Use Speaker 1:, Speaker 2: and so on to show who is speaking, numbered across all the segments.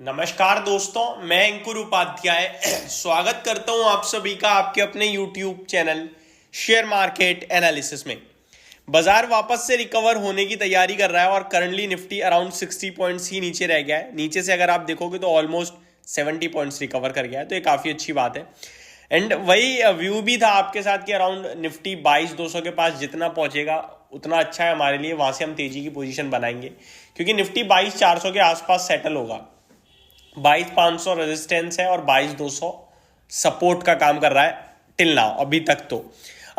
Speaker 1: नमस्कार दोस्तों, मैं अंकुर उपाध्याय स्वागत करता हूं आप सभी का आपके अपने YouTube channel share market analysis में। बाजार वापस से रिकवर होने की तैयारी कर रहा है और करंटली निफ्टी अराउंड 60 पॉइंट्स ही नीचे रह गया है। नीचे से अगर आप देखोगे तो ऑलमोस्ट 70 पॉइंट्स रिकवर कर गया है, तो ये काफ़ी अच्छी बात है। एंड वही व्यू भी था आपके साथ कि अराउंड निफ्टी 22,200 के पास जितना पहुंचेगा उतना अच्छा है हमारे लिए, वहां से हम तेजी की पोजीशन बनाएंगे क्योंकि निफ्टी 22,400 के आसपास सेटल होगा। 22,500 रेजिस्टेंस है और 22,200 सपोर्ट का काम कर रहा है टिल नाउ अभी तक। तो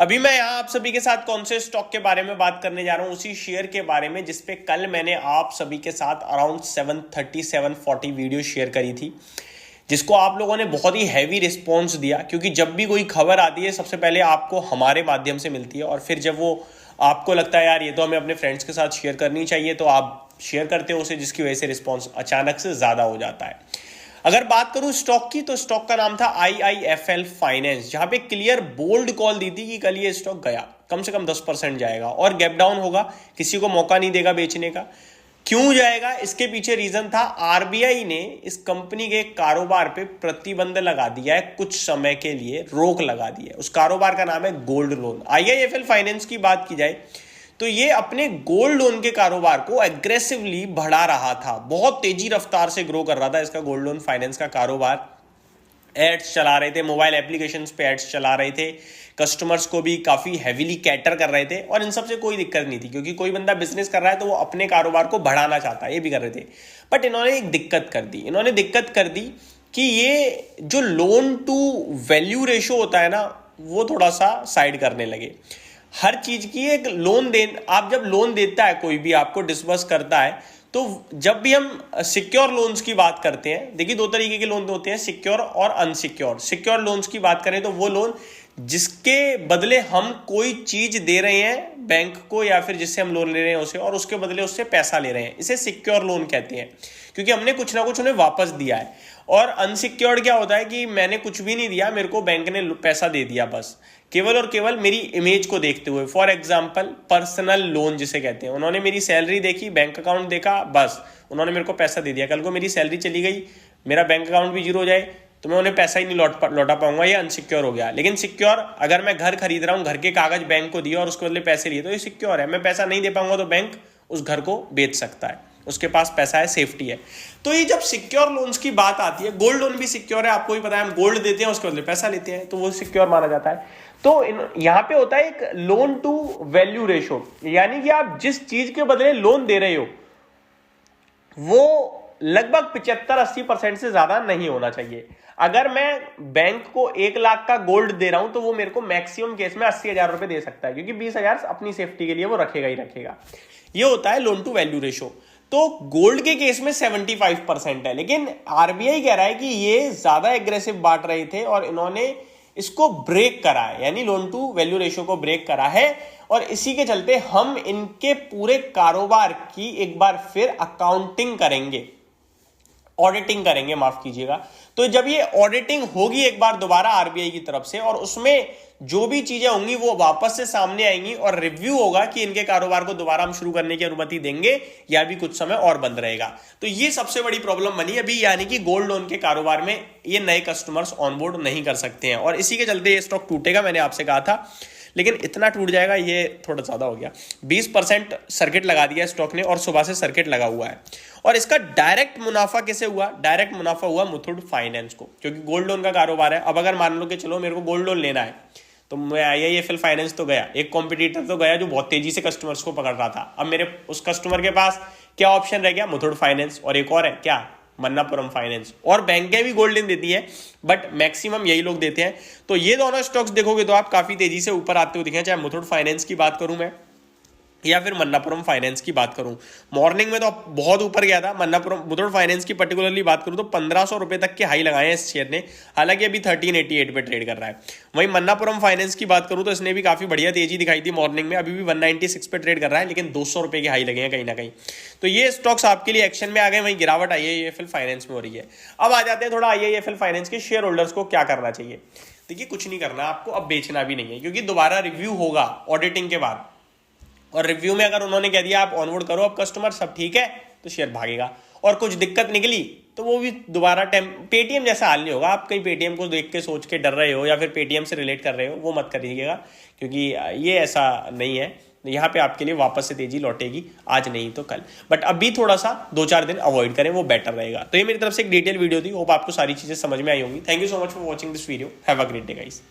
Speaker 1: अभी मैं यहाँ आप सभी के साथ कौन से स्टॉक के बारे में बात करने जा रहा हूँ, उसी शेयर के बारे में जिसपे कल मैंने आप सभी के साथ अराउंड 730-740 वीडियो शेयर करी थी, जिसको आप लोगों ने बहुत ही हैवी रिस्पॉन्स दिया। क्योंकि जब भी कोई खबर आती है सबसे पहले आपको हमारे माध्यम से मिलती है और फिर जब वो आपको लगता है यार ये तो हमें अपने फ्रेंड्स के साथ शेयर करनी चाहिए, तो आप शेयर करते हो उसे, जिसकी वजह से रिस्पॉन्स अचानक से ज़्यादा हो जाता है। अगर बात करूं स्टॉक की, तो स्टॉक का नाम था IIFL फाइनेंस, जहां पे क्लियर बोल्ड कॉल दी थी कि कल ये स्टॉक गया कम से कम 10% जाएगा और गैप डाउन होगा, किसी को मौका नहीं देगा बेचने का। क्यों जाएगा, इसके पीछे रीजन था RBI ने इस कंपनी के कारोबार पे प्रतिबंध लगा दिया है, कुछ समय के लिए रोक लगा दी है। उस कारोबार का नाम है गोल्ड लोन। IIFL फाइनेंस की बात की जाए तो ये अपने गोल्ड लोन के कारोबार को एग्रेसिवली बढ़ा रहा था, बहुत तेजी रफ्तार से ग्रो कर रहा था इसका गोल्ड लोन फाइनेंस का कारोबार। एड्स चला रहे थे, मोबाइल एप्लीकेशंस पे एड्स चला रहे थे, कस्टमर्स को भी काफी हैवीली कैटर कर रहे थे और इन सब से कोई दिक्कत नहीं थी क्योंकि कोई बंदा बिजनेस कर रहा है तो वो अपने कारोबार को बढ़ाना चाहता है, ये भी कर रहे थे। बट इन्होंने एक दिक्कत कर दी कि ये जो लोन टू वैल्यू रेशो होता है ना, वो थोड़ा सा साइड करने लगे। हर चीज की एक आप जब लोन देता है कोई भी आपको डिसबर्स करता है, तो जब भी हम सिक्योर लोन्स की बात करते हैं, देखिए दो तरीके के लोन होते हैं, सिक्योर और अनसिक्योर। सिक्योर लोन्स की बात करें तो वो लोन जिसके बदले हम कोई चीज दे रहे हैं बैंक को या फिर जिससे हम लोन ले रहे हैं उसे, और उसके बदले उससे पैसा ले रहे हैं, इसे सिक्योर लोन कहते हैं क्योंकि हमने कुछ ना कुछ उन्हें वापस दिया है। और अनसिक्योर्ड क्या होता है कि मैंने कुछ भी नहीं दिया, मेरे को बैंक ने पैसा दे दिया बस, केवल और केवल मेरी इमेज को देखते हुए। फॉर एग्जाम्पल पर्सनल लोन जिसे कहते हैं, उन्होंने मेरी सैलरी देखी, बैंक अकाउंट देखा, बस उन्होंने मेरे को पैसा दे दिया। कल को मेरी सैलरी चली गई, मेरा बैंक अकाउंट भी जीरो हो जाए, तो मैं उन्हें पैसा ही नहीं लौटा पाऊंगा, ये अनसिक्योर हो गया। लेकिन सिक्योर, अगर मैं घर खरीद रहा हूँ, घर के कागज बैंक को दिए और उसके बदले पैसे लिए, तो ये सिक्योर है। मैं पैसा नहीं दे पाऊंगा तो बैंक उस घर को बेच सकता है, उसके पास पैसा है, सेफ्टी है। तो ये जब सिक्योर लोन्स की बात आती है, गोल्ड लोन भी सिक्योर है, आपको भी पता है, हम गोल्ड देते हैं उसके बदले पैसा लेते हैं, तो वो सिक्योर माना जाता है। तो यहां पे होता है एक लोन टू वैल्यू रेशो, यानी कि आप जिस चीज के बदले लोन दे रहे हो वो लगभग 75-80% से ज्यादा नहीं होना चाहिए। अगर मैं बैंक को 1 लाख का गोल्ड दे रहा हूं तो वो मेरे को मैक्सिमम केस में 80,000 रुपए दे सकता है, क्योंकि 20,000 अपनी सेफ्टी के लिए वो रखेगा ही रखेगा। ये होता है लोन टू वैल्यू रेशो। तो गोल्ड के केस में 75% है, लेकिन RBI कह रहा है कि ये ज्यादा एग्रेसिव बांट रहे थे और इन्होंने इसको ब्रेक करा है, यानी लोन टू वैल्यू रेशो को ब्रेक करा है। और इसी के चलते हम इनके पूरे कारोबार की एक बार फिर अकाउंटिंग करेंगे, ऑडिटिंग करेंगे, माफ कीजिएगा। तो जब ये ऑडिटिंग होगी एक बार दोबारा RBI की तरफ से, और उसमें जो भी चीजें होंगी वो वापस से सामने आएंगी और रिव्यू होगा कि इनके कारोबार को दोबारा हम शुरू करने की अनुमति देंगे या भी कुछ समय और बंद रहेगा। तो ये सबसे बड़ी प्रॉब्लम बनी अभी, यानी कि गोल्ड लोन के कारोबार में ये नए कस्टमर्स ऑनबोर्ड नहीं कर सकते हैं और इसी के चलते ये स्टॉक टूटेगा, मैंने आपसे कहा था। लेकिन इतना टूट जाएगा ये थोड़ा ज्यादा हो गया। 20% सर्किट लगा दिया स्टॉक ने और सुबह से सर्किट लगा हुआ है। और इसका डायरेक्ट मुनाफा कैसे हुआ? डायरेक्ट मुनाफा हुआ मुथूट फाइनेंस को, क्योंकि गोल्ड लोन का कारोबार है। अब अगर मान लो कि चलो मेरे को गोल्ड लोन लेना है, तो मैं IIFL फाइनेंस तो गया, एक कॉम्पिटिटर तो गया जो बहुत तेजी से कस्टमर्स को पकड़ रहा था। अब मेरे उस कस्टमर के पास क्या ऑप्शन रह गया? मुथूट फाइनेंस, और एक और है क्या, मन्नापुरम फाइनेंस। और बैंकें भी गोल्ड लोन देती है बट मैक्सिमम यही लोग देते हैं। तो ये दोनों स्टॉक्स देखोगे तो आप काफी तेजी से ऊपर आते हुए दिखे, चाहे मुथूट फाइनेंस की बात करूं मैं या फिर मन्नापुरम फाइनेंस की बात करूं। मॉर्निंग में तो बहुत ऊपर गया था। मुथूट फाइनेंस की पर्टिकुलरली बात करूं तो 1,500 रुपए तक के हाई लगाए हैं इस शेयर ने, हालांकि अभी 1388 पे ट्रेड कर रहा है। वहीं मन्नापुरम फाइनेंस की बात करूं तो इसने भी काफी बढ़िया तेजी दिखाई थी मॉर्निंग में, अभी भी 196 पे ट्रेड कर रहा है, लेकिन 200 रुपए के हाई लगे हैं कहीं ना कहीं। तो ये स्टॉक्स आपके लिए एक्शन में आ गए। वहीं गिरावट IIFL फाइनेंस में हो रही है। अब आ जाते हैं थोड़ा IIFL फाइनेंस के शेयर होल्डर्स को क्या करना चाहिए। देखिए कुछ नहीं करना आपको, अब बेचना भी नहीं है, क्योंकि दोबारा रिव्यू होगा ऑडिटिंग के बाद, और रिव्यू में अगर उन्होंने कह दिया आप ऑनबोर्ड करो अब कस्टमर, सब ठीक है, तो शेयर भागेगा। और कुछ दिक्कत निकली तो वो भी दोबारा पेटीएम जैसा हाल नहीं होगा। आप कहीं पेटीएम को देख के सोच के डर रहे हो या फिर पेटीएम से रिलेट कर रहे हो, वो मत करिएगा, क्योंकि ये ऐसा नहीं है। यहाँ पे आपके लिए वापस से तेजी लौटेगी, आज नहीं तो कल, बट अभी थोड़ा सा 2-4 दिन अवॉइड करें, वो बेटर रहेगा। तो ये मेरी तरफ से एक डिटेल वीडियो थी, होप आपको सारी चीजें समझ में आई होंगी। Thank you so much for watching this video, have a great day guys.